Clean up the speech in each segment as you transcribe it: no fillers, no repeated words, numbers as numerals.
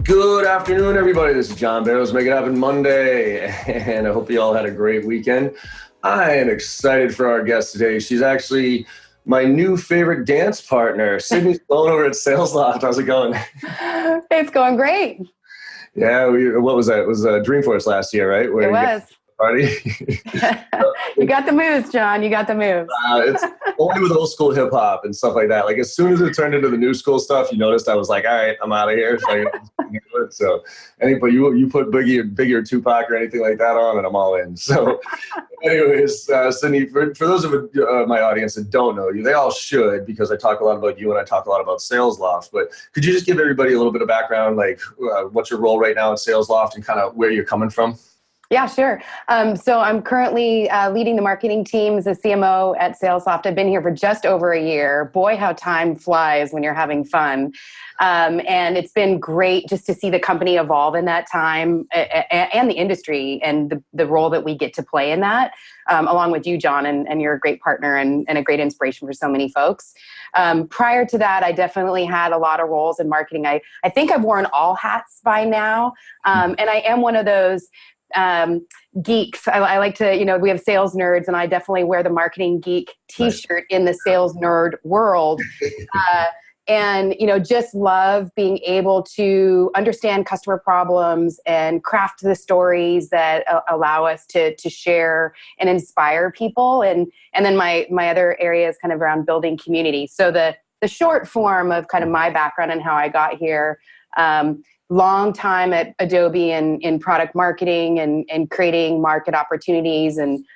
Good afternoon, everybody. This is John Barrows, Make It Happen Monday, and I hope you all had a great weekend. I am excited for our guest today. She's actually my new favorite dance partner, Sydney Sloan over at SalesLoft. How's it going? It's going great. Yeah, what was that? It was Dreamforce last year, right? Where it was. Party. You got the moves, John. You got the moves. It's only with old school hip hop and stuff like that. Like as soon as it turned into the new school stuff, you noticed I was like, all right, I'm out of here. So anybody, you put Biggie or Tupac or anything like that on, and I'm all in. So, anyways, Sydney, for those of my audience that don't know you, they all should because I talk a lot about you and I talk a lot about SalesLoft. But could you just give everybody a little bit of background, like what's your role right now at SalesLoft and kind of where you're coming from? Yeah, sure. So I'm currently leading the marketing team as a CMO at SalesLoft. I've been here for just over a year. Boy, how time flies when you're having fun. And it's been great just to see the company evolve in that time and the industry and the role that we get to play in that, along with you, John, and you're a great partner and a great inspiration for so many folks. Prior to that, I definitely had a lot of roles in marketing. I think I've worn all hats by now. And I am one of those geeks. I like to, we have sales nerds, and I definitely wear the marketing geek t-shirt in the sales nerd world. And, just love being able to understand customer problems and craft the stories that allow us to share and inspire people. And then my other area is kind of around building community. So the short form of kind of my background and how I got here, long time at Adobe in product marketing and creating market opportunities and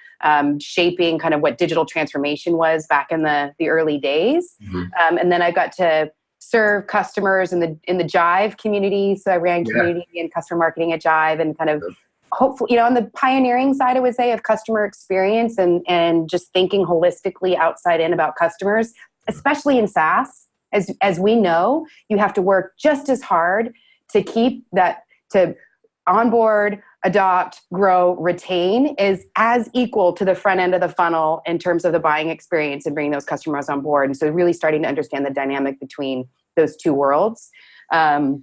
shaping kind of what digital transformation was back in the early days. Mm-hmm. And then I got to serve customers in the Jive community. So I ran community and customer marketing at Jive and kind of hopefully, on the pioneering side, I would say, of customer experience and just thinking holistically outside in about customers, especially in SaaS. As we know, you have to work just as hard to keep that, to onboard, adopt, grow, retain is as equal to the front end of the funnel in terms of the buying experience and bringing those customers on board. And so really starting to understand the dynamic between those two worlds. And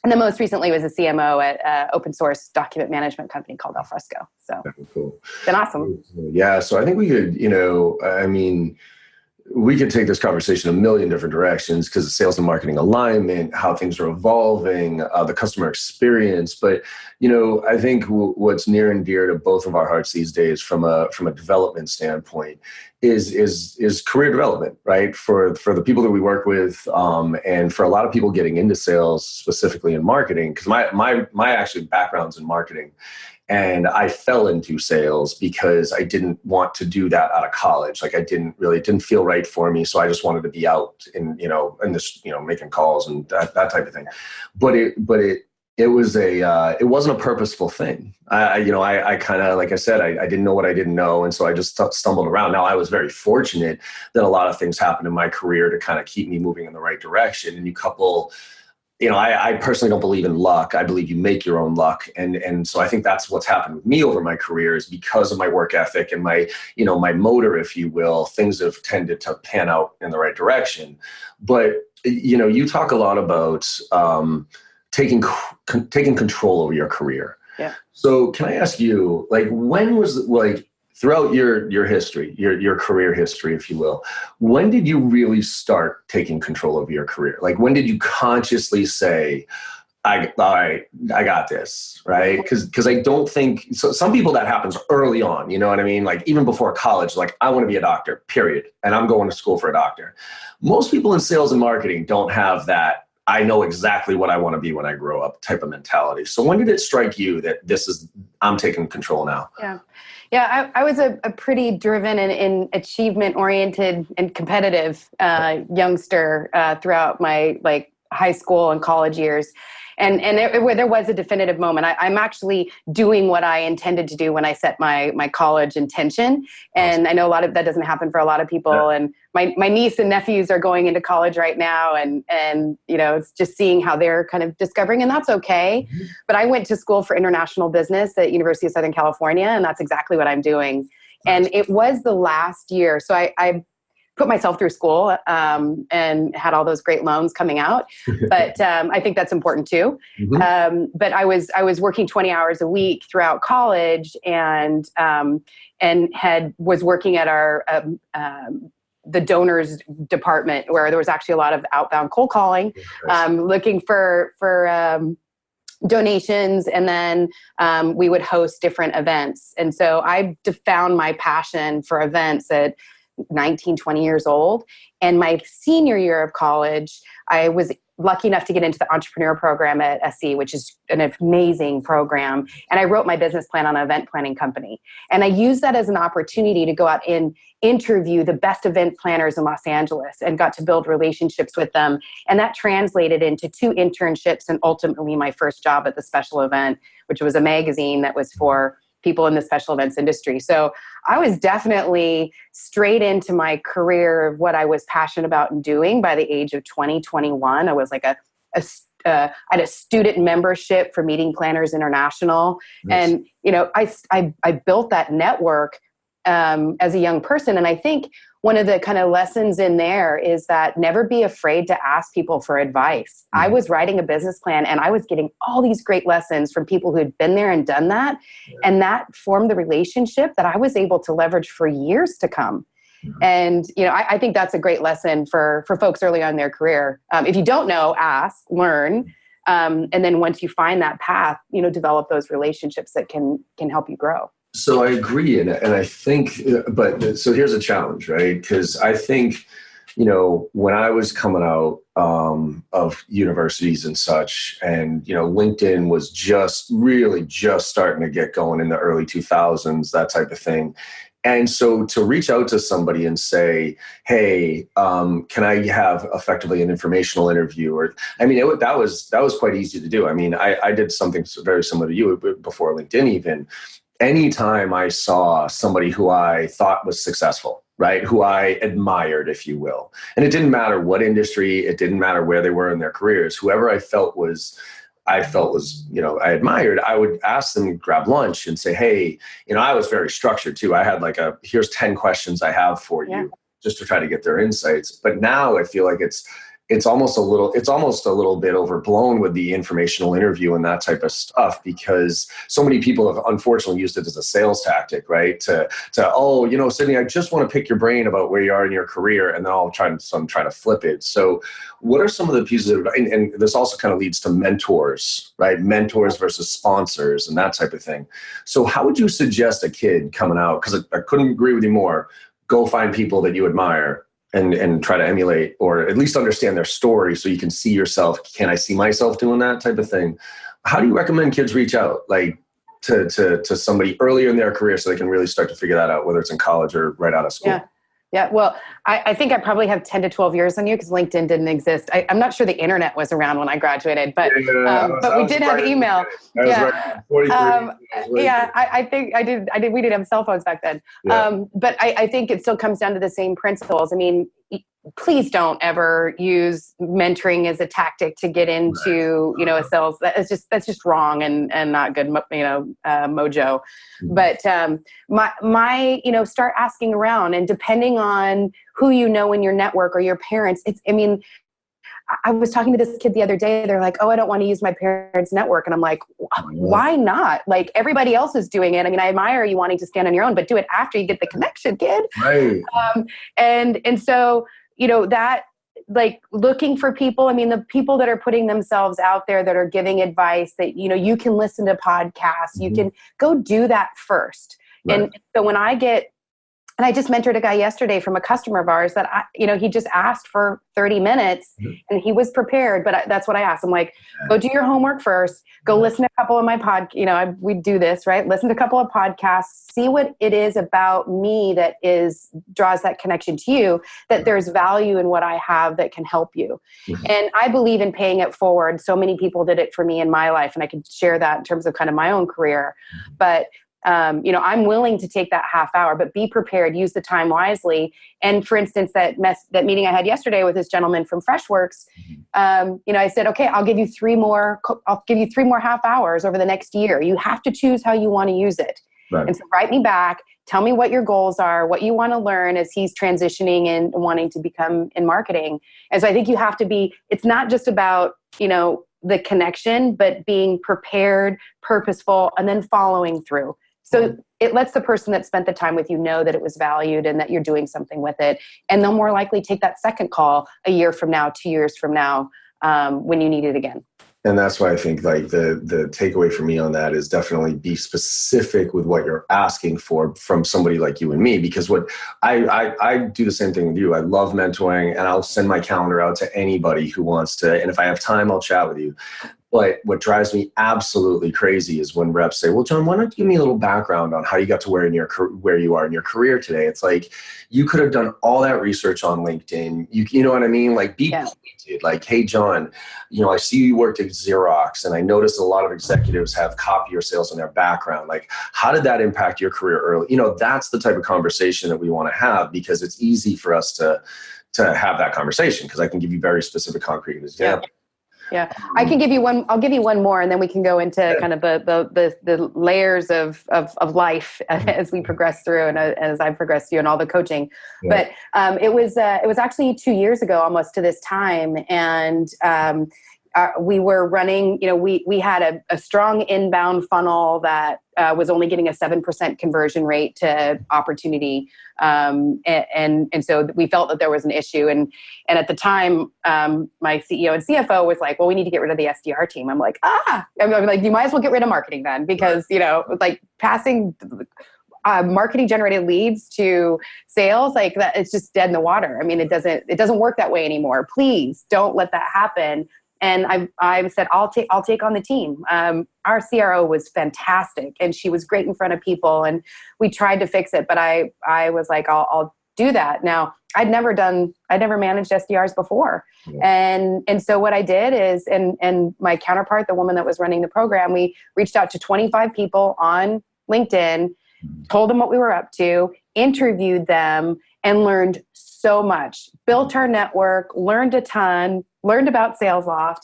then most recently was a CMO at an open source document management company called Alfresco. So cool. It's been awesome. Yeah. So I think we could, we could take this conversation a million different directions because of sales and marketing alignment, how things are evolving, the customer experience. But, I think what's near and dear to both of our hearts these days from a development standpoint is career development, right? For the people that we work with and for a lot of people getting into sales, specifically in marketing, because my actually background's in marketing. And I fell into sales because I didn't want to do that out of college. Like it didn't feel right for me. So I just wanted to be out in this, making calls and that type of thing. But it wasn't a purposeful thing. I kind of, like I said, I didn't know what I didn't know. And so I just stumbled around. Now I was very fortunate that a lot of things happened in my career to kind of keep me moving in the right direction. And you couple, I personally don't believe in luck. I believe you make your own luck. And so I think that's what's happened with me over my career is because of my work ethic and my, my motor, if you will, things have tended to pan out in the right direction. But, you talk a lot about taking control over your career. Yeah. So can I ask you, when was throughout your history, your career history, if you will, when did you really start taking control of your career? When did you consciously say, all right, I got this, right? Because I don't think, so some people that happens early on, you know what I mean? Even before college, I want to be a doctor, period. And I'm going to school for a doctor. Most people in sales and marketing don't have that, I know exactly what I want to be when I grow up type of mentality. So when did it strike you that I'm taking control now? Yeah, I was a pretty driven and achievement-oriented and competitive youngster throughout my high school and college years. And there was a definitive moment. I'm actually doing what I intended to do when I set my college intention. And I know that doesn't happen for a lot of people. Yeah. And my niece and nephews are going into college right now. And it's just seeing how they're kind of discovering, and that's okay. Mm-hmm. But I went to school for international business at University of Southern California, and that's exactly what I'm doing. Nice. And it was the last year. So I put myself through school and had all those great loans coming out. But I think that's important too. Mm-hmm. But I was working 20 hours a week throughout college and was working at our the donors department, where there was actually a lot of outbound cold calling, looking for donations. And then we would host different events. And so I found my passion for events at 19, 20 years old. And my senior year of college, I was lucky enough to get into the entrepreneur program at SE, which is an amazing program. And I wrote my business plan on an event planning company. And I used that as an opportunity to go out and interview the best event planners in Los Angeles and got to build relationships with them. And that translated into 2 internships and ultimately my first job at the Special Event, which was a magazine that was for people in the special events industry. So I was definitely straight into my career of what I was passionate about and doing by the age of 20, 21. I was like I had a student membership for Meeting Planners International. Nice. And, I built that network as a young person. And I think one of the kind of lessons in there is that never be afraid to ask people for advice. Mm-hmm. I was writing a business plan and I was getting all these great lessons from people who had been there and done that. Yeah. And that formed the relationship that I was able to leverage for years to come. Mm-hmm. And, I think that's a great lesson for folks early on in their career. If you don't know, ask, learn. And then once you find that path, develop those relationships that can help you grow. So I agree. And I think, but so here's a challenge, right? Because I think, when I was coming out of universities and such, and, LinkedIn was just starting to get going in the early 2000s, that type of thing. And so to reach out to somebody and say, hey, can I have effectively an informational interview? Or, that was quite easy to do. I did something very similar to you before LinkedIn even. Anytime I saw somebody who I thought was successful, right, who I admired, if you will, and it didn't matter what industry, it didn't matter where they were in their careers, whoever I felt was, I admired, I would ask them to grab lunch and say, hey, I was very structured too. I had here's 10 questions I have for you, just to try to get their insights. But now I feel like it's almost a little bit overblown with the informational interview and that type of stuff, because so many people have unfortunately used it as a sales tactic, right? Sydney, I just want to pick your brain about where you are in your career, and then I'm trying to flip it. So what are some of the pieces of, and this also kind of leads to mentors, right? Mentors versus sponsors and that type of thing. So how would you suggest a kid coming out, because I couldn't agree with you more, go find people that you admire and try to emulate, or at least understand their story so you can see yourself. Can I see myself doing that type of thing? How do you recommend kids reach out to somebody earlier in their career so they can really start to figure that out, whether it's in college or right out of school? Yeah. Well, I think I probably have 10 to 12 years on you because LinkedIn didn't exist. I'm not sure the internet was around when I graduated, but we did have email. I think I did. We didn't have cell phones back then. Yeah. But I think it still comes down to the same principles. Please don't ever use mentoring as a tactic to get into, a sales. That's just wrong and not good, mojo. Mm-hmm. But start asking around, and depending on who you know in your network or your parents, I was talking to this kid the other day. They're like, oh, I don't want to use my parents' network. And I'm like, why not? Everybody else is doing it. I admire you wanting to stand on your own, but do it after you get the connection, kid. Right. And so, that looking for people, the people that are putting themselves out there, that are giving advice, that, you can listen to podcasts, mm-hmm. You can go do that first. Right. And so when and I just mentored a guy yesterday from a customer of ours that he just asked for 30 minutes, mm-hmm. and he was prepared, but that's what I asked. I'm like, go do your homework first, go listen to a couple of my we do this, right? Listen to a couple of podcasts, see what it is about me that draws that connection to you, that there's value in what I have that can help you. Mm-hmm. And I believe in paying it forward. So many people did it for me in my life, and I can share that in terms of kind of my own career. Mm-hmm. But I'm willing to take that half hour, but be prepared, use the time wisely. And for instance, that meeting I had yesterday with this gentleman from Freshworks, I said, okay, I'll give you 3 more half hours over the next year. You have to choose how you want to use it. Right. And so write me back, tell me what your goals are, what you want to learn as he's transitioning and wanting to become in marketing. And so I think you have to be, it's not just about, the connection, but being prepared, purposeful, and then following through. So it lets the person that spent the time with you know that it was valued and that you're doing something with it. And they'll more likely take that second call a year from now, 2 years from now, when you need it again. And that's why I think like the takeaway for me on that is definitely be specific with what you're asking for from somebody like you and me, because what I do the same thing with you. I love mentoring, and I'll send my calendar out to anybody who wants to. And if I have time, I'll chat with you. But what drives me absolutely crazy is when reps say, well, John, why don't you give me a little background on how you got to where you are in your career today? It's like, you could have done all that research on LinkedIn. You know what I mean? Like, be pointed. Like, hey, John, I see you worked at Xerox, and I noticed a lot of executives have copier sales in their background. Like, how did that impact your career early? That's the type of conversation that we want to have, because it's easy for us to have that conversation, because I can give you very specific, concrete examples. Yeah, I can give you one. I'll give you one more, and then we can go into kind of the layers of life as we progress through, and as I progress through, and all the coaching. Yeah. But it was actually 2 years ago, almost to this time, and we were running. We had a strong inbound funnel that was only getting a 7% conversion rate to opportunity, and so we felt that there was an issue. And at the time, my CEO and CFO was like, "Well, we need to get rid of the SDR team." I'm like, I'm like, you might as well get rid of marketing then, because like passing marketing generated leads to sales, like that, it's just dead in the water. I mean, it doesn't work that way anymore. Please don't let that happen. And I said, I'll take on the team. Our CRO was fantastic, and she was great in front of people, and we tried to fix it. But I was like, I'll do that. Now, I'd never managed SDRs before. Yeah. And so what I did is, and my counterpart, the woman that was running the program, we reached out to 25 people on LinkedIn, told them what we were up to, interviewed them, and learned so much. Built our network, learned a ton, learned about SalesLoft,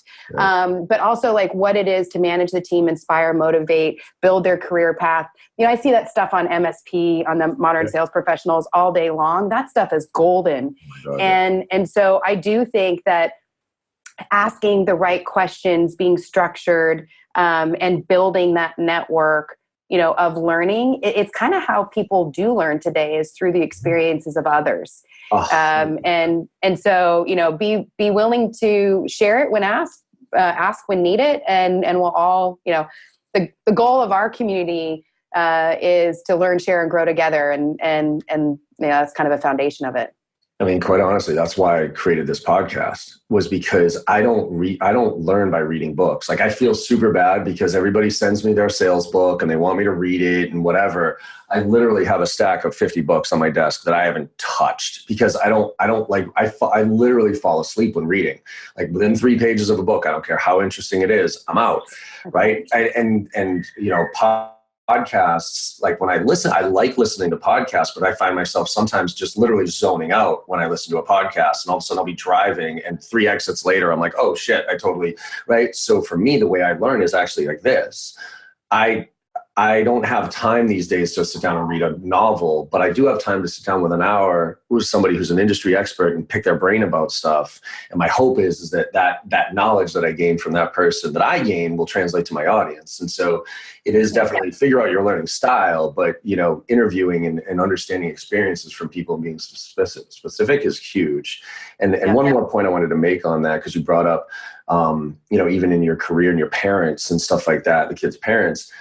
but also like what it is to manage the team, inspire, motivate, build their career path. I see that stuff on MSP, on the Modern Sales Professionals all day long. That stuff is golden. Oh, and so I do think that asking the right questions, being structured, and building that network, of learning, it's kind of how people do learn today, is through the experiences of others. And so, be willing to share it when asked, ask when needed, and we'll all, the goal of our community is to learn, share, and grow together, and that's kind of a foundation of it. I mean, quite honestly, that's why I created this podcast, was because I don't learn by reading books. Like, I feel super bad because everybody sends me their sales book and they want me to read it and whatever. I literally have a stack of 50 books on my desk that I haven't touched, because I literally fall asleep when reading. Like, within 3 pages of a book, I don't care how interesting it is, I'm out. Right. And podcasts, like when I listen, I like listening to podcasts, but I find myself sometimes just literally zoning out when I listen to a podcast, and all of a sudden I'll be driving, and 3 exits later, I'm like, oh shit, right? So for me, the way I learn is actually like this. I don't have time these days to sit down and read a novel, but I do have time to sit down with an hour with somebody who's an industry expert and pick their brain about stuff. And my hope is that knowledge that I gain from that person, that I gain, will translate to my audience. And so it is definitely figure out your learning style, but interviewing and understanding experiences from people and being specific is huge. And one more point I wanted to make on that, because you brought up, even in your career and your parents and stuff like that, the kids' parents.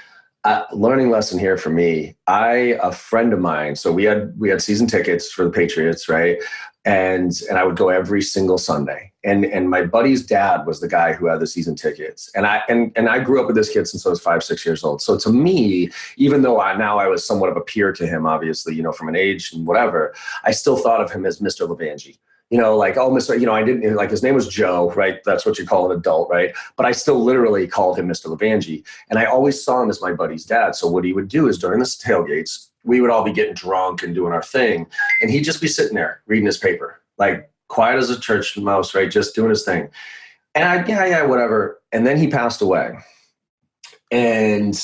Learning lesson here for me. A friend of mine, so we had season tickets for the Patriots, right? And I would go every single Sunday. And my buddy's dad was the guy who had the season tickets. And I grew up with this kid since I was 5, 6 years old. So to me, even though I was somewhat of a peer to him, obviously, from an age and whatever, I still thought of him as Mr. Levangie. Like, oh, Mr. I didn't, like, his name was Joe, right? That's what you call an adult, right? But I still literally called him Mr. Levangie. And I always saw him as my buddy's dad. So what he would do is, during the tailgates, we would all be getting drunk and doing our thing. And he'd just be sitting there reading his paper, like quiet as a church mouse, right? Just doing his thing. And whatever. And then he passed away. And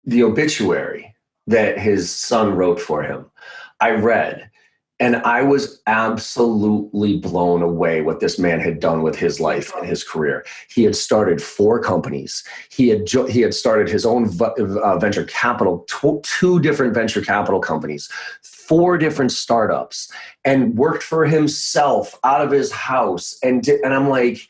the obituary that his son wrote for him. I read, and I was absolutely blown away what this man had done with his life and his career. He had started 4 companies. He had started his own venture capital, two different venture capital companies, 4 different startups, and worked for himself out of his house. And I'm like,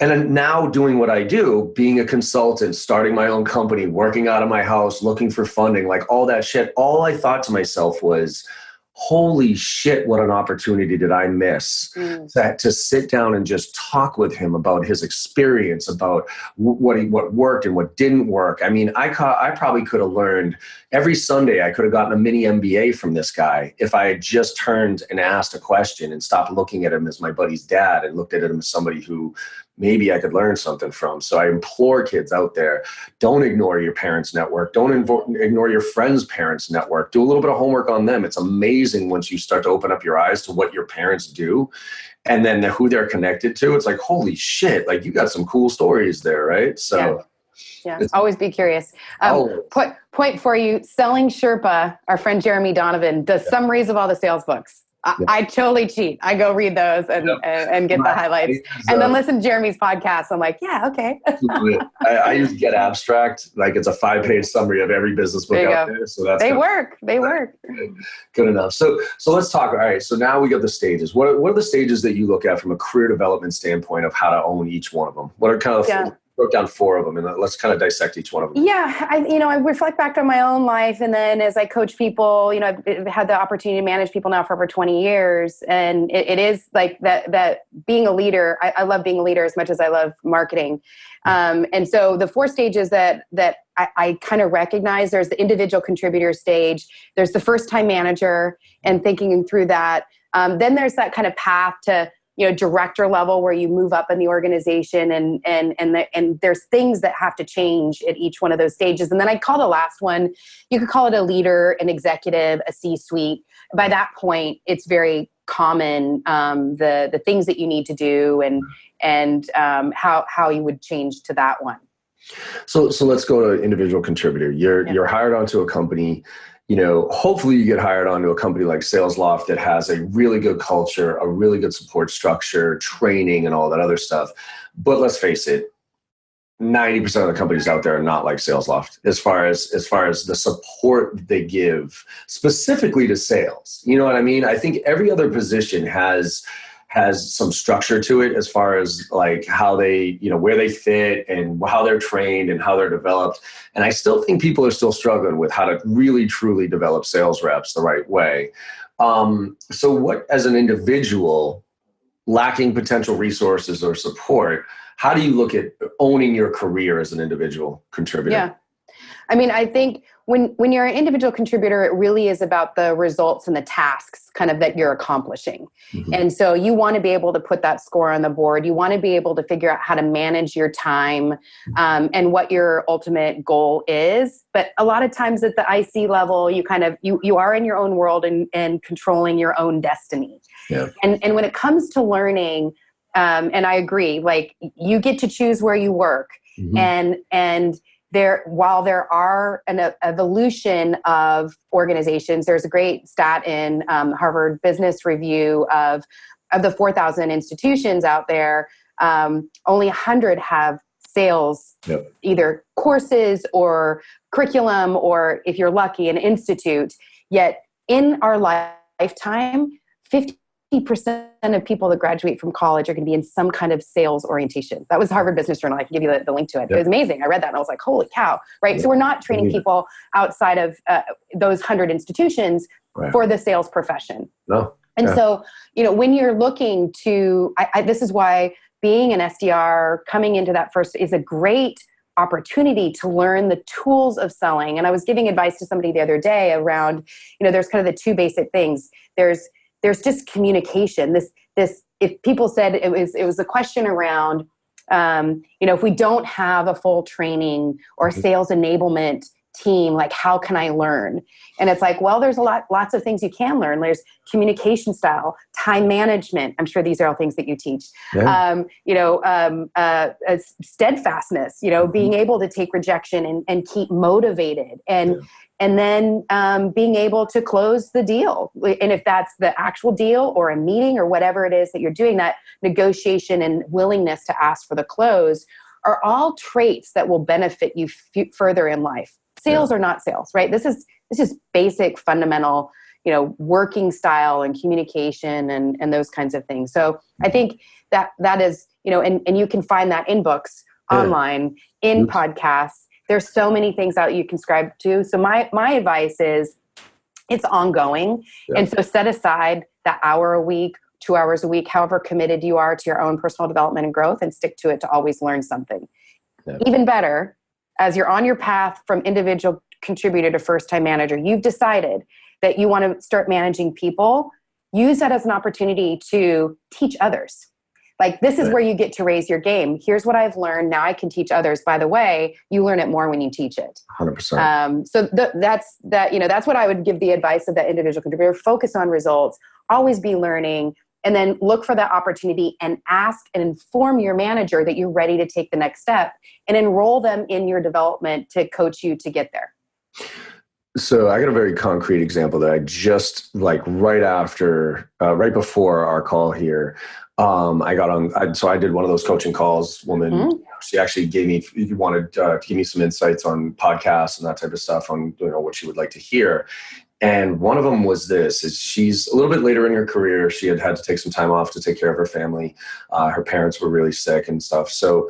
and I'm now doing what I do, being a consultant, starting my own company, working out of my house, looking for funding, like all that shit. All I thought to myself was, holy shit, what an opportunity did I miss to sit down and just talk with him about his experience, about what worked and what didn't work. I mean, I probably could have learned every Sunday. I could have gotten a mini MBA from this guy if I had just turned and asked a question and stopped looking at him as my buddy's dad and looked at him as somebody who maybe I could learn something from. So I implore kids out there, don't ignore your parents' network. Don't ignore your friends' parents' network. Do a little bit of homework on them. It's amazing once you start to open up your eyes to what your parents do and then who they're connected to. It's like, holy shit, like you got some cool stories there, right? So yeah. Always be curious. Point for you, Selling Sherpa, our friend Jeremy Donovan does summaries of all the sales books. I totally cheat. I go read those and get the highlights and then listen to Jeremy's podcast. I'm like, yeah, okay. I use Get Abstract. Like it's a 5-page summary of every business book out there. So that's They work. Good enough. So let's talk. All right. So now we got the stages. What are the stages that you look at from a career development standpoint of how to own each one of them? What are kind of broke down 4 of them, and let's kind of dissect each one of them. Yeah, I reflect back on my own life, and then as I coach people, I've had the opportunity to manage people now for over 20 years, and it is like that being a leader. I love being a leader as much as I love marketing, and so the 4 stages that I kind of recognize. There's the individual contributor stage. There's the first time manager, and thinking through that. Then there's that kind of path to director level where you move up in the organization and there's things that have to change at each one of those stages. And then I call the last one, you could call it a leader, an executive, a C-suite. By that point, it's very common, the things that you need to do and how you would change to that one. So let's go to individual contributor. You're hired onto a company. Hopefully you get hired onto a company like SalesLoft that has a really good culture, a really good support structure, training, and all that other stuff. But let's face it, 90% of the companies out there are not like SalesLoft as far as the support they give specifically to sales. You know what I mean? I think every other position has some structure to it as far as like how they, where they fit and how they're trained and how they're developed. And I still think people are still struggling with how to really, truly develop sales reps the right way. So what, as an individual lacking potential resources or support, how do you look at owning your career as an individual contributor? Yeah. I mean, I think when you're an individual contributor, it really is about the results and the tasks kind of that you're accomplishing. Mm-hmm. And so you want to be able to put that score on the board. You want to be able to figure out how to manage your time and what your ultimate goal is. But a lot of times at the IC level, you are in your own world and controlling your own destiny. Yeah. And when it comes to learning, and I agree, like you get to choose where you work. Mm-hmm. And while there are an evolution of organizations, there's a great stat in Harvard Business Review of the 4,000 institutions out there, only 100 have sales, either courses or curriculum, or if you're lucky, an institute. Yet in our lifetime, 50% of people that graduate from college are going to be in some kind of sales orientation. That was Harvard Business Journal. I can give you the link to it. It was amazing. I read that and I was like, holy cow, right? So we're not training people outside of those 100 institutions for the sales profession. No. And so, when you're looking to, this is why being an SDR, coming into that first is a great opportunity to learn the tools of selling. And I was giving advice to somebody the other day around, there's kind of the 2 basic things. There's just communication. This if people said it was a question around, if we don't have a full training or sales enablement team, like, how can I learn? And it's like, well, there's lots of things you can learn. There's communication style, time management. I'm sure these are all things that you teach. Yeah. Steadfastness, being able to take rejection and keep motivated, and then being able to close the deal. And if that's the actual deal or a meeting or whatever it is that you're doing, that negotiation and willingness to ask for the close are all traits that will benefit you further in life. Sales are not sales, right? This is basic, fundamental, working style and communication and those kinds of things. So I think that is, and you can find that in books, online, in podcasts. There's so many things out you can subscribe to. So my advice is it's ongoing. Yeah. And so set aside that hour a week, 2 hours a week, however committed you are to your own personal development and growth, and stick to it to always learn something. Yeah. Even better, as you're on your path from individual contributor to first-time manager, you've decided that you want to start managing people. Use that as an opportunity to teach others. Like, this is where you get to raise your game. Here's what I've learned. Now I can teach others. By the way, you learn it more when you teach it. 100%. So that's what I would give the advice of that individual contributor. Focus on results. Always be learning. And then look for that opportunity and ask and inform your manager that you're ready to take the next step, and enroll them in your development to coach you to get there. So I got a very concrete example that I just, like, right before our call here, I got on. So I did one of those coaching calls. Woman, she actually wanted to give me some insights on podcasts and that type of stuff, on what she would like to hear. And one of them was this: is she's a little bit later in her career. She had to take some time off to take care of her family. Her parents were really sick and stuff. So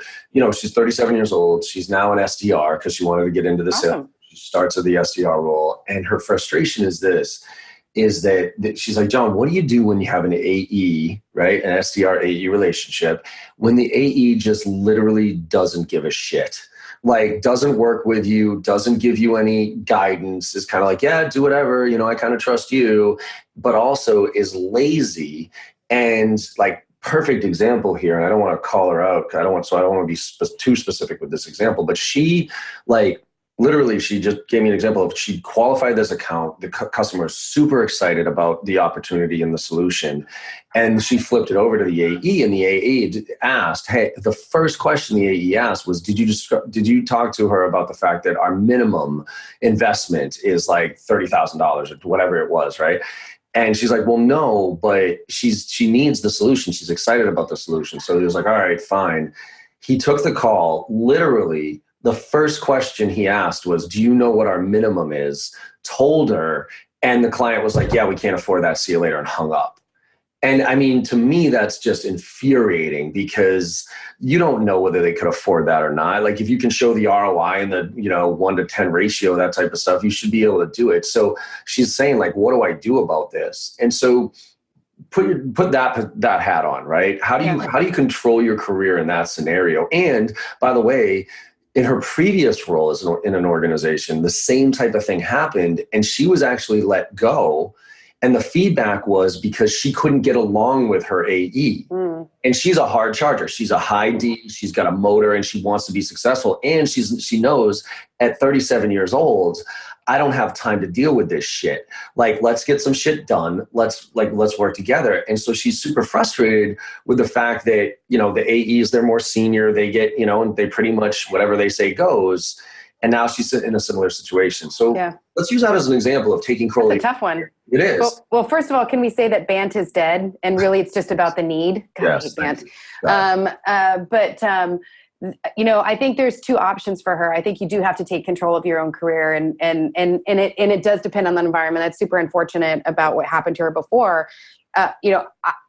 she's 37 years old. She's now an SDR because she wanted to get into the sales. She starts at the SDR role, and her frustration is that she's like, John, what do you do when you have an AE, right? An SDR AE relationship, when the AE just literally doesn't give a shit, like, doesn't work with you, doesn't give you any guidance, is kind of like, yeah, do whatever, I kind of trust you, but also is lazy. And, like, perfect example here, and I don't want to call her out, I don't want to be too specific with this example, but she, like, literally, she just gave me an example of, she qualified this account. The customer is super excited about the opportunity and the solution. And she flipped it over to the AE, and the AE asked, hey, the first question the AE asked was, did you talk to her about the fact that our minimum investment is like $30,000 or whatever it was, right? And she's like, well, no, but she needs the solution. She's excited about the solution. So he was like, all right, fine. He took the call. Literally, the first question he asked was, do you know what our minimum is? Told her, and the client was like, yeah, we can't afford that. See you later, and hung up. And I mean, to me, that's just infuriating, because you don't know whether they could afford that or not. Like, if you can show the ROI and the 1 to 10 ratio, that type of stuff, you should be able to do it. So she's saying, like, what do I do about this? And so put that hat on, right? How do you control your career in that scenario? And by the way, in her previous role in an organization, the same type of thing happened, and she was actually let go. And the feedback was because she couldn't get along with her AE. And she's a hard charger. She's a high D. She's got a motor, and she wants to be successful. And she knows at 37 years old, I don't have time to deal with this shit. Like, let's get some shit done. Let's work together. And so she's super frustrated with the fact that, the AEs, they're more senior. They get, and they pretty much whatever they say goes. And now she's in a similar situation. So let's use that as an example of taking control. That's a tough one. It is. Well, first of all, can we say that BANT is dead? And really, it's just about the need. God, yes. I hate BANT. I think there's two options for her. I think you do have to take control of your own career, and it does depend on the environment. That's super unfortunate about what happened to her before.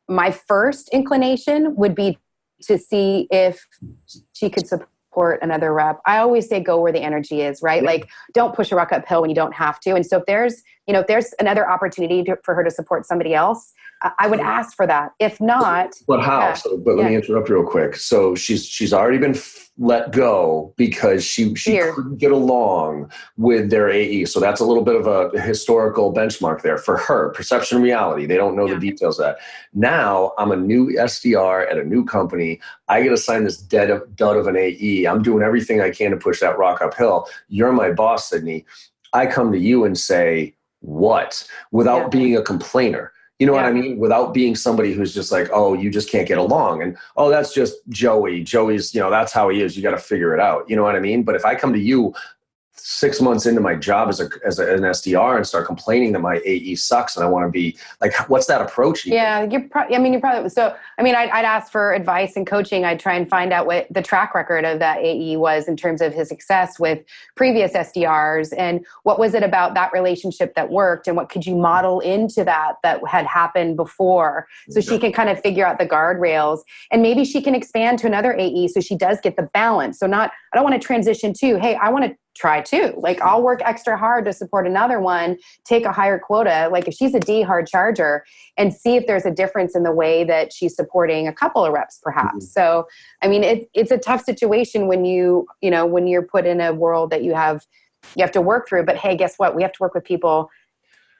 My first inclination would be to see if she could support another rep. I always say go where the energy is, right? Yeah. Like, don't push a rock uphill when you don't have to. And so if there's another opportunity for her to support somebody else, I would ask for that. If not, but how? Let me interrupt real quick. So she's already been let go because she couldn't get along with their AE. So that's a little bit of a historical benchmark there for her. Perception and reality. They don't know the details of that. Now I'm a new SDR at a new company. I get assigned this dud of an AE. I'm doing everything I can to push that rock uphill. You're my boss, Sydney. I come to you and say, what? Without being a complainer. You know what I mean? Without being somebody who's just like, oh, you just can't get along. And, oh, that's just Joey. Joey's, that's how he is. You got to figure it out. You know what I mean? But if I come to you 6 months into my job as an SDR and start complaining that my AE sucks and I want to be like, what's that approach? Yeah, you're probably, so, I'd ask for advice and coaching. I'd try and find out what the track record of that AE was in terms of his success with previous SDRs and what was it about that relationship that worked and what could you model into that had happened before so she can kind of figure out the guardrails and maybe she can expand to another AE so she does get the balance. So I don't want to transition to, hey, I want to try too. Like I'll work extra hard to support another one, take a higher quota. Like if she's a D hard charger and see if there's a difference in the way that she's supporting a couple of reps perhaps. Mm-hmm. So, it's a tough situation when when you're put in a world that you have to work through, but hey, guess what? We have to work with people,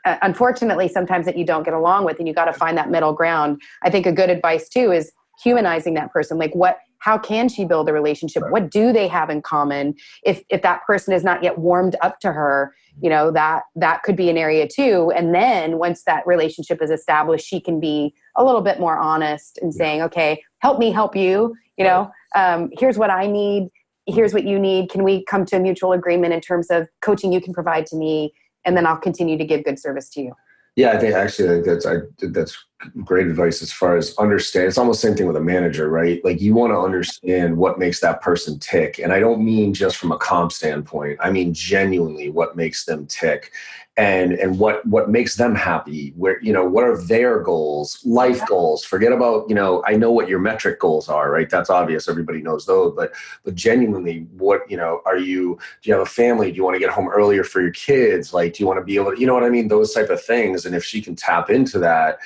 unfortunately, sometimes that you don't get along with and you got to find that middle ground. I think a good advice too is humanizing that person. Like how can she build a relationship? Right. What do they have in common? If that person is not yet warmed up to her, that could be an area too. And then once that relationship is established, she can be a little bit more honest and saying, okay, help me help you. Here's what I need. Here's what you need. Can we come to a mutual agreement in terms of coaching you can provide to me? And then I'll continue to give good service to you. Yeah, I think actually that's great advice as far as understand. It's almost the same thing with a manager, right? Like you want to understand what makes that person tick. And I don't mean just from a comp standpoint. I mean genuinely what makes them tick and what makes them happy. Where, what are their goals, life goals? Forget about, I know what your metric goals are, right? That's obvious. Everybody knows those. But genuinely, what, do you have a family? Do you want to get home earlier for your kids? Like, do you want to be able to, you know what I mean? Those type of things. And if she can tap into that,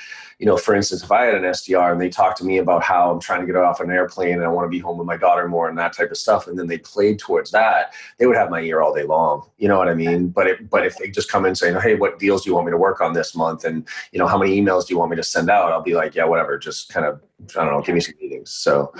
for instance, if I had an SDR and they talked to me about how I'm trying to get off an airplane and I want to be home with my daughter more and that type of stuff, and then they played towards that, they would have my ear all day long. You know what I mean? But if they just come in saying, hey, what deals do you want me to work on this month? And, how many emails do you want me to send out? I'll be like, yeah, whatever. Just kind of, I don't know, give me some meetings. So,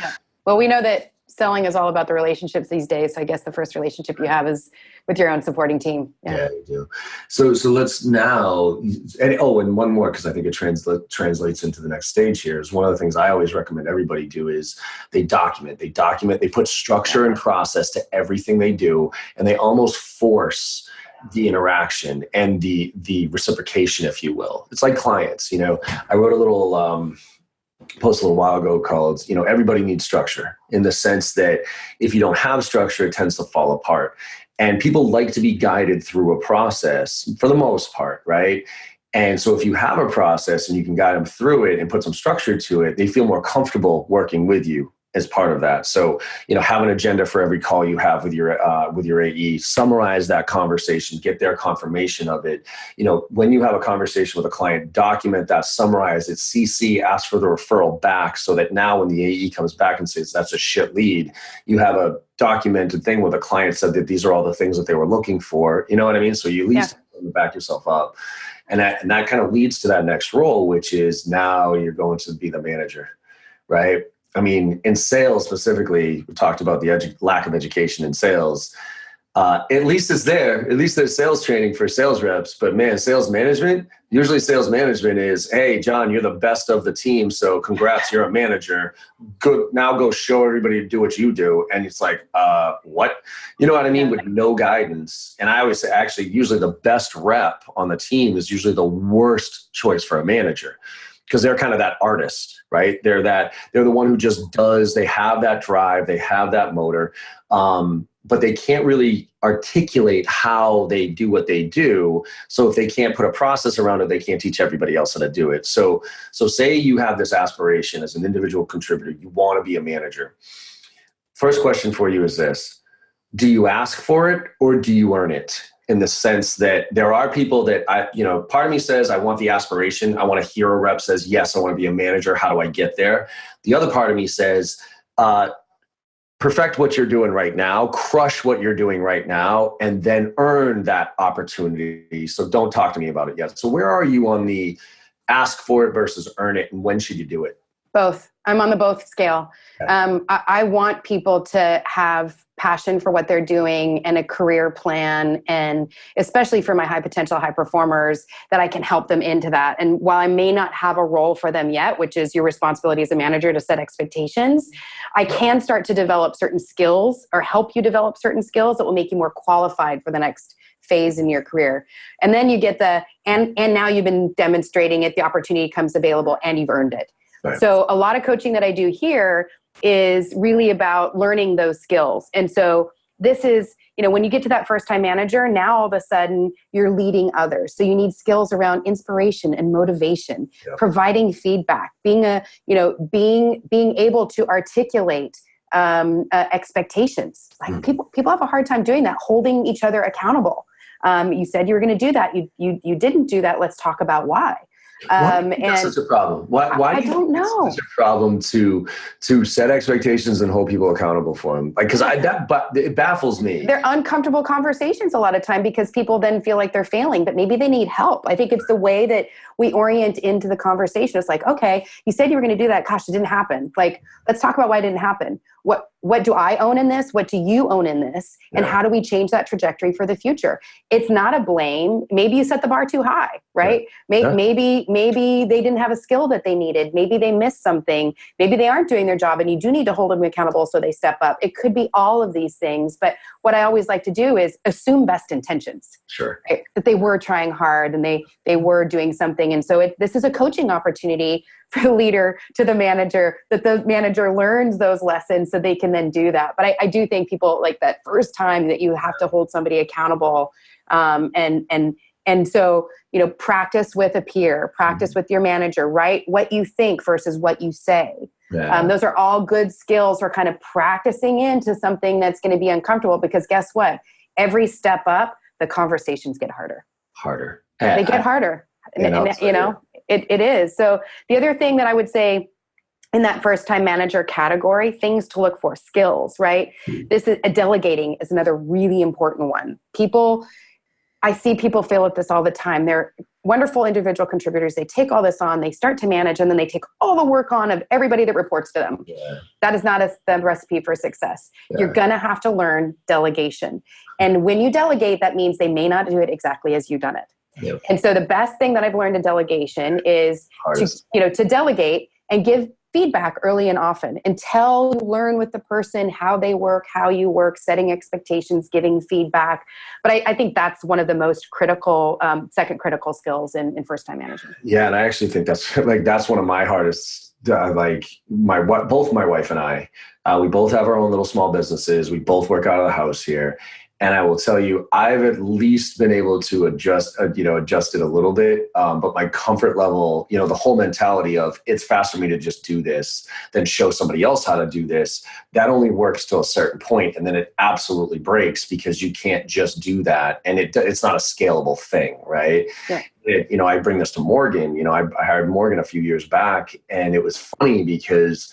well, we know that selling is all about the relationships these days. So I guess the first relationship you have is with your own supporting team. Yeah, you do. So let's now, and one more, because I think it translates into the next stage here, is one of the things I always recommend everybody do is they document, they put structure and process to everything they do, and they almost force the interaction and the reciprocation, if you will. It's like clients, I wrote a little, post a little while ago called, everybody needs structure, in the sense that if you don't have structure, it tends to fall apart. And people like to be guided through a process for the most part, right? And so if you have a process and you can guide them through it and put some structure to it, they feel more comfortable working with you as part of that. So, have an agenda for every call you have with your AE, summarize that conversation, get their confirmation of it. When you have a conversation with a client, document that, summarize it, CC, ask for the referral back, so that now when the AE comes back and says that's a shit lead, you have a documented thing where the client said that these are all the things that they were looking for. You know what I mean? So you at least back yourself up. And that kind of leads to that next role, which is now you're going to be the manager, right? In sales specifically, we talked about the lack of education in sales. At least it's there. At least there's sales training for sales reps. But man, sales management is, hey, John, you're the best of the team. So congrats, you're a manager. Good. Now go show everybody to do what you do. And it's like, what? You know what I mean? With no guidance. And I always say, actually, usually the best rep on the team is usually the worst choice for a manager, because they're kind of that artist, right? They're the one who just does, they have that drive, they have that motor, but they can't really articulate how they do what they do. So if they can't put a process around it, they can't teach everybody else how to do it. So say you have this aspiration as an individual contributor, you want to be a manager. First question for you is this: do you ask for it or do you earn it? In the sense that there are people that part of me says, I want the aspiration. I want to hear a rep says, yes, I want to be a manager. How do I get there? The other part of me says, perfect what you're doing right now, crush what you're doing right now, and then earn that opportunity. So don't talk to me about it yet. So where are you on the ask for it versus earn it, and when should you do it? Both. I'm on the both scale. Okay. I want people to have passion for what they're doing and a career plan, and especially for my high potential high performers, that I can help them into that. And while I may not have a role for them yet, which is your responsibility as a manager to set expectations, I can start to develop certain skills or help you develop certain skills that will make you more qualified for the next phase in your career. And then you get and now you've been demonstrating it, the opportunity comes available and you've earned it. Right. So a lot of coaching that I do here is really about learning those skills. And so this is, when you get to that first time manager, now all of a sudden you're leading others. So you need skills around inspiration and motivation, providing feedback, being able to articulate expectations. Like people have a hard time doing that, holding each other accountable. You said you were going to do that. You didn't do that. Let's talk about why. Why do you think that's such a problem? Why do you think it's such a problem to set expectations and hold people accountable for them? Like, because it baffles me. They're uncomfortable conversations a lot of time because people then feel like they're failing, but maybe they need help. I think it's the way that we orient into the conversation. It's like, okay, you said you were going to do that. Gosh, it didn't happen. Like, let's talk about why it didn't happen. What do I own in this? What do you own in this? And how do we change that trajectory for the future? It's not a blame. Maybe you set the bar too high, right? Maybe they didn't have a skill that they needed. Maybe they missed something. Maybe they aren't doing their job and you do need to hold them accountable so they step up. It could be all of these things. But what I always like to do is assume best intentions. Sure. Right? That they were trying hard and they were doing something. And so this is a coaching opportunity for the leader to the manager, that the manager learns those lessons so they can then do that. But I do think people like that first time that you have to hold somebody accountable. And so, practice with a peer, practice with your manager, write what you think versus what you say. Yeah. Those are all good skills for kind of practicing into something that's going to be uncomfortable, because guess what? Every step up, the conversations get harder. They get harder. It is. So the other thing that I would say in that first time manager category, things to look for, skills, right? This is delegating is another really important one. I see people fail at this all the time. They're wonderful individual contributors. They take all this on, they start to manage, and then they take all the work on of everybody that reports to them. Yeah. That is not the recipe for success. Yeah. You're going to have to learn delegation. And when you delegate, that means they may not do it exactly as you've done it. Yep. And so the best thing that I've learned in delegation is to delegate and give feedback early and often until you learn with the person how they work, how you work, setting expectations, giving feedback. But I think that's one of the most critical, second critical skills in first-time management. Yeah, and I actually think that's one of my hardest. Both my wife and I, we both have our own little small businesses. We both work out of the house here. And I will tell you, I've at least been able to adjust it a little bit. But my comfort level, the whole mentality of it's faster for me to just do this than show somebody else how to do this, that only works to a certain point, and then it absolutely breaks because you can't just do that, and it's not a scalable thing, right? Yeah. I bring this to Morgan. I hired Morgan a few years back, and it was funny because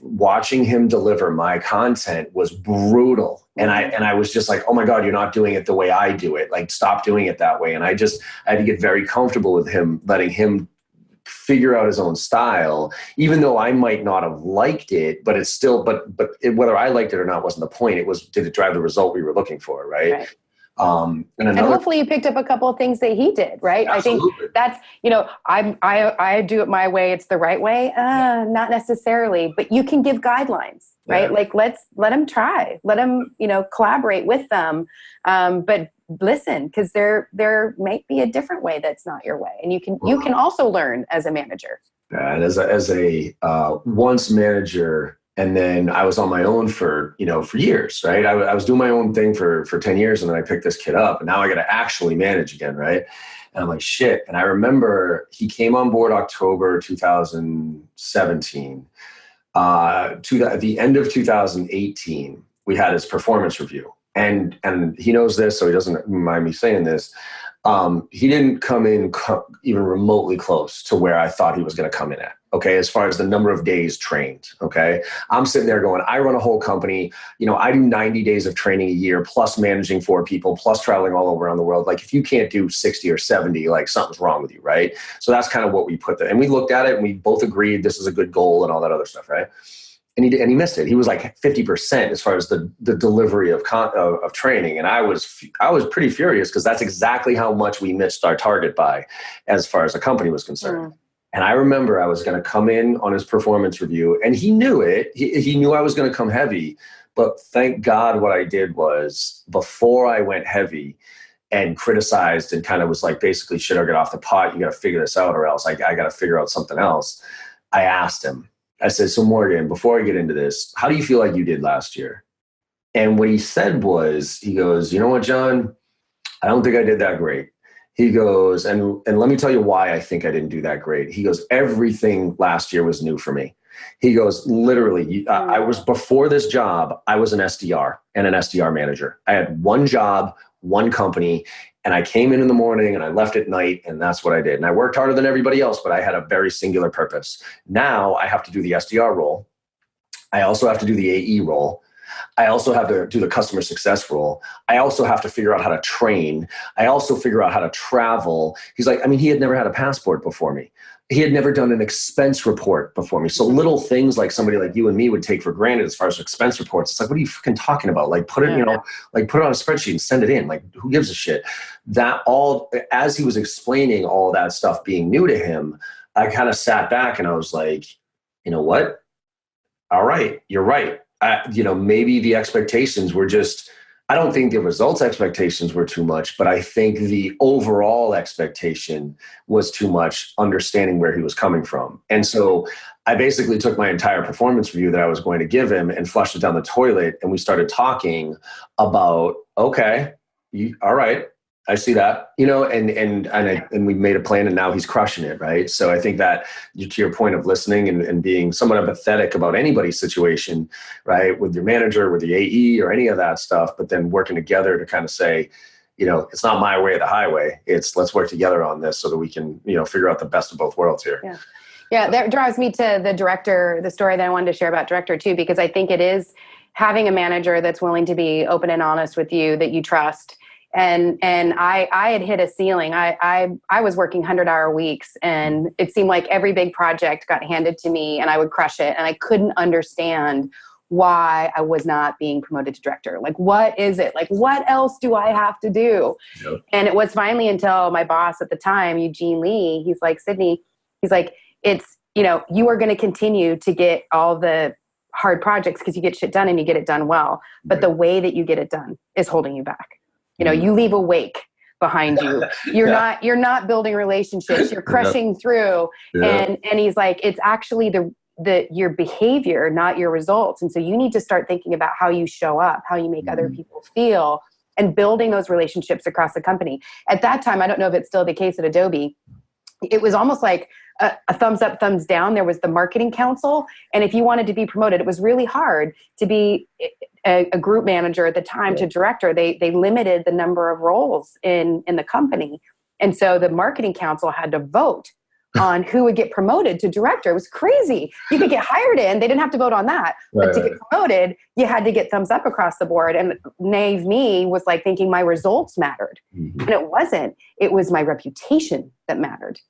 watching him deliver my content was brutal. And I was just like, oh my God, you're not doing it the way I do it. Like, stop doing it that way. And I had to get very comfortable with him, letting him figure out his own style, even though I might not have liked it, but it's still, whether I liked it or not wasn't the point. It was, did it drive the result we were looking for? Right. And hopefully you picked up a couple of things that he did, right? Absolutely. I think that's, I do it my way. It's the right way. Not necessarily, but you can give guidelines, right? Yeah. Like, let him try, let him, collaborate with them. But listen, because there might be a different way that's not your way. And you can also learn as a manager. Yeah, and as a once manager, and then I was on my own for years, right? I was doing my own thing for 10 years, and then I picked this kid up, and now I got to actually manage again, right? And I'm like, shit. And I remember he came on board October 2017. At the end of 2018, we had his performance review. And he knows this, so he doesn't mind me saying this. He didn't come in even remotely close to where I thought he was going to come in at. Okay. As far as the number of days trained. Okay. I'm sitting there going, I run a whole company. I do 90 days of training a year, plus managing 4 people, plus traveling all around the world. Like if you can't do 60 or 70, like something's wrong with you. Right. So that's kind of what we put there. And we looked at it and we both agreed this is a good goal and all that other stuff. Right. And he missed it. He was like 50% as far as the delivery of training. And I was pretty furious because that's exactly how much we missed our target by as far as the company was concerned. And I remember I was going to come in on his performance review and he knew it. He knew I was going to come heavy, but thank God what I did was before I went heavy and criticized and kind of was like, basically, shit, or get off the pot. You got to figure this out or else I got to figure out something else. I asked him, I said, so Morgan, before I get into this, how do you feel like you did last year? And what he said was, he goes, you know what, John, I don't think I did that great. He goes, and let me tell you why I think I didn't do that great. He goes, everything last year was new for me. He goes, literally, I was before this job, I was an SDR and an SDR manager. I had one job, one company, and I came in the morning and I left at night, and that's what I did. And I worked harder than everybody else, but I had a very singular purpose. Now I have to do the SDR role. I also have to do the AE role. I also have to do the customer success role. I also have to figure out how to train. I also figure out how to travel. He's like, he had never had a passport before me. He had never done an expense report before me. So little things like somebody like you and me would take for granted as far as expense reports. It's like, what are you freaking talking about? Like put it, put it on a spreadsheet and send it in. Like who gives a shit? That all, as he was explaining all that stuff being new to him, I kind of sat back and I was like, you know what? All right, you're right. Maybe the expectations were just, I don't think the results expectations were too much, but I think the overall expectation was too much, understanding where he was coming from. And so I basically took my entire performance review that I was going to give him and flushed it down the toilet. And we started talking about, okay, all right, I see that, and we made a plan and now he's crushing it. Right. So I think that to your point of listening and being somewhat empathetic about anybody's situation, right, with your manager, with the AE or any of that stuff, but then working together to kind of say, it's not my way or the highway. It's let's work together on this so that we can, figure out the best of both worlds here. Yeah. Yeah. That drives me to the director, the story that I wanted to share about director too, because I think it is having a manager that's willing to be open and honest with you, that you trust. And I had hit a ceiling. I was working 100-hour weeks, and it seemed like every big project got handed to me and I would crush it. And I couldn't understand why I was not being promoted to director. Like, what is it? Like, what else do I have to do? Yep. And it was finally until my boss at the time, Eugene Lee, he's like, Sydney, he's like, it's, you are going to continue to get all the hard projects because you get shit done and you get it done well. But the way that you get it done is holding you back. You leave a wake behind you. You're not building relationships. You're crushing through. Yeah. And he's like, it's actually your behavior, not your results. And so you need to start thinking about how you show up, how you make other people feel, and building those relationships across the company. At that time, I don't know if it's still the case at Adobe, it was almost like a thumbs up, thumbs down. There was the marketing council. And if you wanted to be promoted, it was really hard to be a group manager at the time to director. They limited the number of roles in the company. And so the marketing council had to vote on who would get promoted to director. It was crazy. You could get hired in. They didn't have to vote on that. But to get promoted, you had to get thumbs up across the board. And naive me was like thinking my results mattered. And it wasn't. It was my reputation that mattered.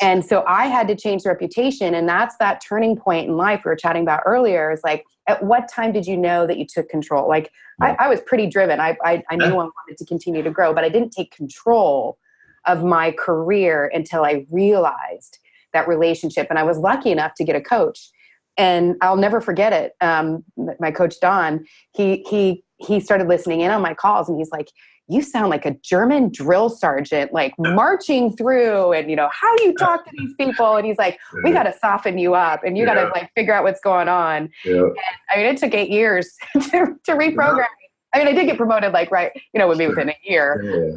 And so I had to change the reputation. And that's that turning point in life we were chatting about earlier. Is like, at what time did you know that you took control? Like, I was pretty driven. I knew I wanted to continue to grow, but I didn't take control of my career until I realized that relationship. And I was lucky enough to get a coach, and I'll never forget it. My coach, Don, he started listening in on my calls, and he's like, you sound like a German drill sergeant, like marching through and, how you talk to these people. And he's like, we got to soften you up and you got to like figure out what's going on. Yeah. And, it took 8 years to reprogram me. I did get promoted like, within a year.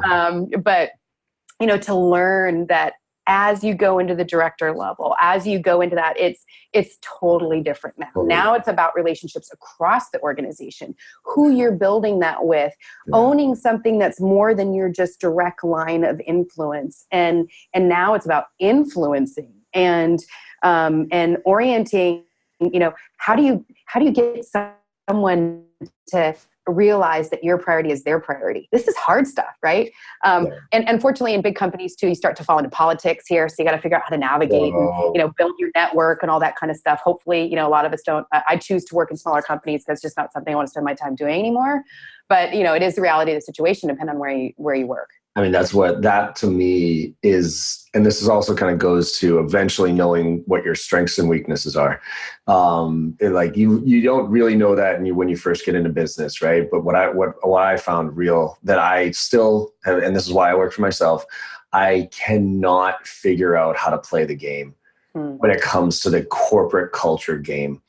But to learn that as you go into the director level, as you go into that, it's totally different now. Now it's about relationships across the organization, who you're building that with, owning something that's more than your just direct line of influence. And now it's about influencing and orienting, how do you get someone to realize that your priority is their priority? This is hard stuff, right? And unfortunately, in big companies too, you start to fall into politics here. So you got to figure out how to navigate and, build your network and all that kind of stuff. Hopefully, a lot of us don't. I choose to work in smaller companies because it's just not something I want to spend my time doing anymore. But, it is the reality of the situation, depending on where you work. I mean, that to me is, and this is also kind of goes to eventually knowing what your strengths and weaknesses are. You don't really know that when you first get into business, right? But what I found real that I still have, and this is why I work for myself, I cannot figure out how to play the game when it comes to the corporate culture game.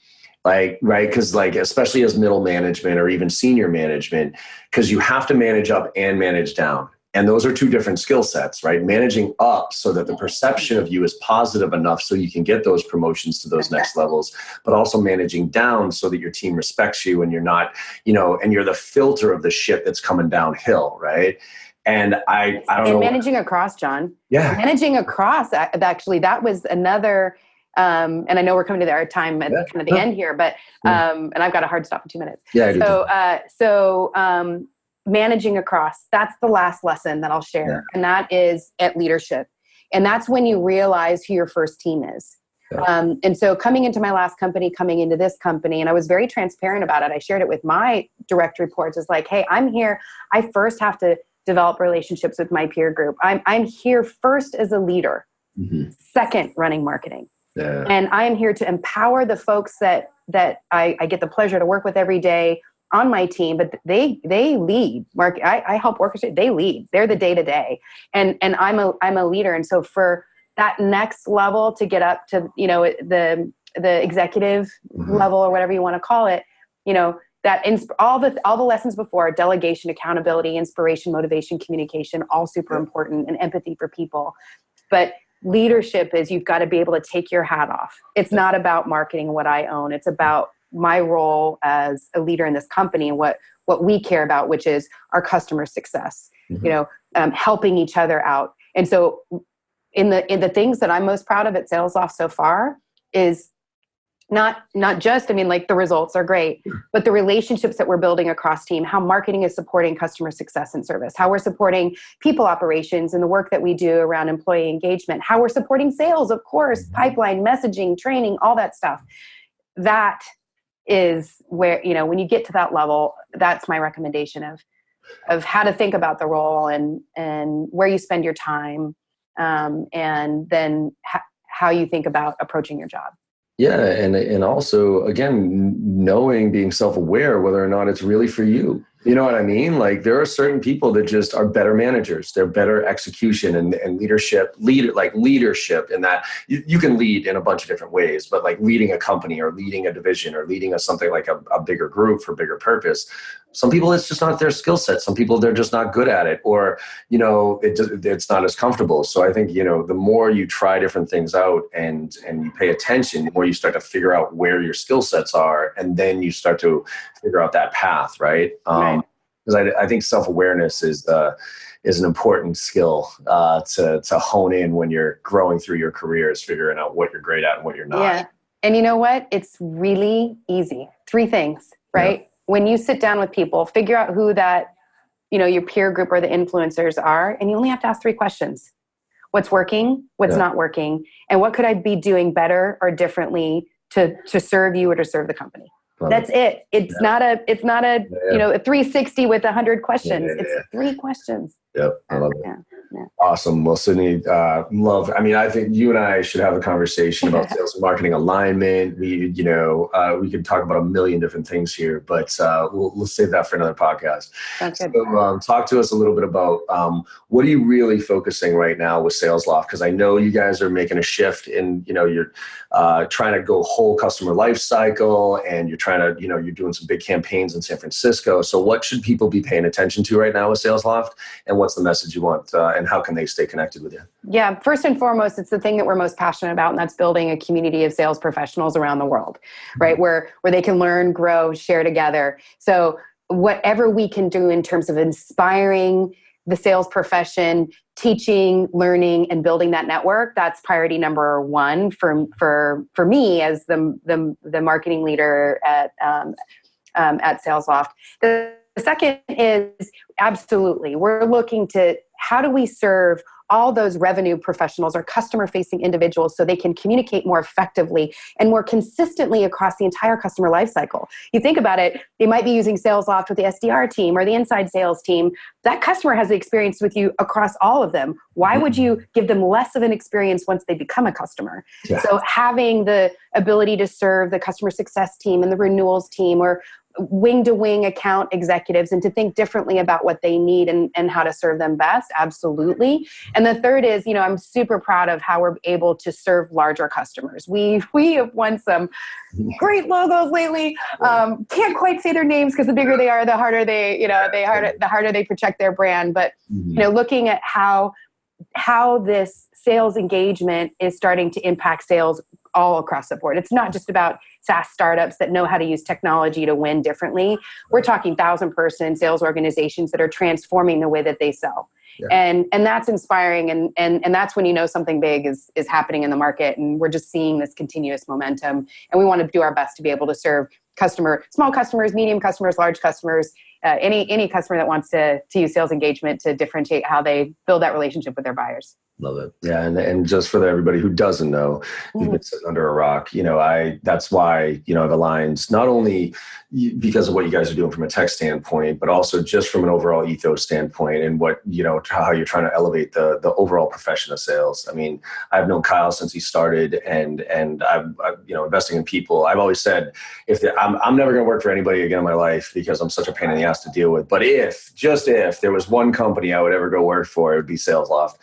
Right? Because especially as middle management or even senior management, because you have to manage up and manage down. And those are two different skill sets, right? Managing up so that the perception of you is positive enough so you can get those promotions to those next levels, but also managing down so that your team respects you and you're not, and you're the filter of the ship that's coming downhill, right? And I don't know. And managing across, John. Yeah. Managing across, actually, that was another, and I know we're coming to our time at kind of the end here, but, and I've got a hard stop in 2 minutes. Yeah. So managing across, that's the last lesson that I'll share. Yeah. And that is at leadership. And that's when you realize who your first team is. Yeah. And so coming into my last company, coming into this company, and I was very transparent about it. I shared it with my direct reports. It's like, hey, I'm here. I first have to develop relationships with my peer group. I'm here first as a leader, second running marketing. Yeah. And I'm here to empower the folks that I get the pleasure to work with every day on my team, but they lead. I help orchestrate. They lead. They're the day-to-day, and I'm a leader. And so for that next level to get up to the executive level or whatever you want to call it, that all the lessons before: delegation, accountability, inspiration, motivation, communication, all super important, and empathy for people. But leadership is you've got to be able to take your hat off. It's not about marketing what I own. It's about my role as a leader in this company and what we care about, which is our customer success, helping each other out. And so in the things that I'm most proud of at SalesLoft so far is not just, the results are great, but the relationships that we're building across team, how marketing is supporting customer success and service, how we're supporting people operations and the work that we do around employee engagement, how we're supporting sales, of course, pipeline, messaging, training, all that stuff. That is where, when you get to that level, that's my recommendation of how to think about the role and where you spend your time, and then how you think about approaching your job. Yeah. And also, again, being self-aware whether or not it's really for you. You know what I mean? There are certain people that just are better managers. They're better execution and leadership in that you can lead in a bunch of different ways, but leading a company or leading a division or leading something like a bigger group for bigger purpose. Some people, it's just not their skill set. Some people, they're just not good at it, or, it's not as comfortable. So I think, the more you try different things out and you pay attention, the more you start to figure out where your skill sets are. And then you start to figure out that path, right? Because I think self-awareness is an important skill to hone in when you're growing through your career, is figuring out what you're great at and what you're not. Yeah. And you know what? It's really easy. 3 things, right? Yeah. When you sit down with people, figure out who that, your peer group or the influencers are, and you only have to ask 3 questions. What's working? What's not working? And what could I be doing better or differently to serve you or to serve the company? That's it. It's not a a 360 with 100 questions. It's 3 questions. Yep. I love it. Yeah. Awesome. Well, Sydney, I think you and I should have a conversation about sales and marketing alignment. We could talk about a million different things here, but we'll save that for another podcast. Sounds good. So talk to us a little bit about what are you really focusing right now with SalesLoft? Because I know you guys are making a shift in, you're trying to go whole customer life cycle, and you're trying to, you're doing some big campaigns in San Francisco. So what should people be paying attention to right now with SalesLoft, and what's the message you want and how can they stay connected with you? Yeah, first and foremost, it's the thing that we're most passionate about, and that's building a community of sales professionals around the world, right? Where they can learn, grow, share together. So whatever we can do in terms of inspiring the sales profession, teaching, learning, and building that network, that's priority number one for me as the marketing leader at SalesLoft. The second is absolutely, we're looking to how do we serve all those revenue professionals or customer-facing individuals so they can communicate more effectively and more consistently across the entire customer lifecycle. You think about it, they might be using SalesLoft with the SDR team or the inside sales team. That customer has the experience with you across all of them. Why would you give them less of an experience once they become a customer? Yeah. So having the ability to serve the customer success team and the renewals team or wing-to-wing account executives and to think differently about what they need and how to serve them best, absolutely. And the third is, I'm super proud of how we're able to serve larger customers. We have won some great logos lately. Can't quite say their names because the bigger they are, the harder the harder they protect their brand. But looking at how this sales engagement is starting to impact sales all across the board. It's not just about SaaS startups that know how to use technology to win differently. We're talking 1,000-person sales organizations that are transforming the way that they sell. Yeah. And that's inspiring. And that's when something big is happening in the market. And we're just seeing this continuous momentum. And we want to do our best to be able to serve small customers, medium customers, large customers, any customer that wants to use sales engagement to differentiate how they build that relationship with their buyers. Love it. Yeah. And just for everybody who doesn't know, you've been sitting under a rock, that's why, I've aligned not only because of what you guys are doing from a tech standpoint, but also just from an overall ethos standpoint and what, how you're trying to elevate the overall profession of sales. I mean, I've known Kyle since he started and I'm investing in people. I've always said, I'm never going to work for anybody again in my life because I'm such a pain in the ass to deal with. But if there was one company I would ever go work for, it would be SalesLoft.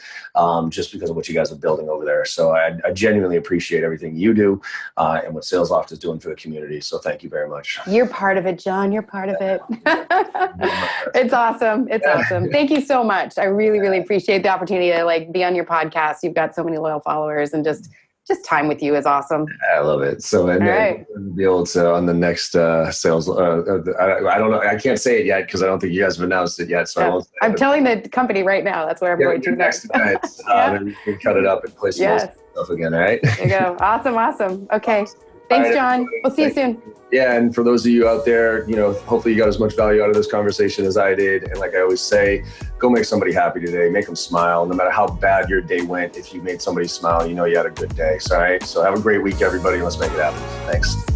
Just because of what you guys are building over there. So I genuinely appreciate everything you do and what SalesLoft is doing for the community. So thank you very much. You're part of it, John. You're part of it. It's awesome. It's awesome. Thank you so much. I really, really appreciate the opportunity to be on your podcast. You've got so many loyal followers and just time with you is awesome. I love it. So, and then be able to on the next sales, I don't know. I can't say it yet because I don't think you guys have announced it yet. So I won't say I'm telling the company right now. That's where I'm going to next. Then you can cut it up and place stuff again. All right. There you go. Awesome. Okay. Thanks, John. We'll see you soon. Yeah, and for those of you out there, hopefully you got as much value out of this conversation as I did. And like I always say, go make somebody happy today. Make them smile. No matter how bad your day went, if you made somebody smile, you had a good day. So, all right. So have a great week, everybody. Let's make it happen. Thanks.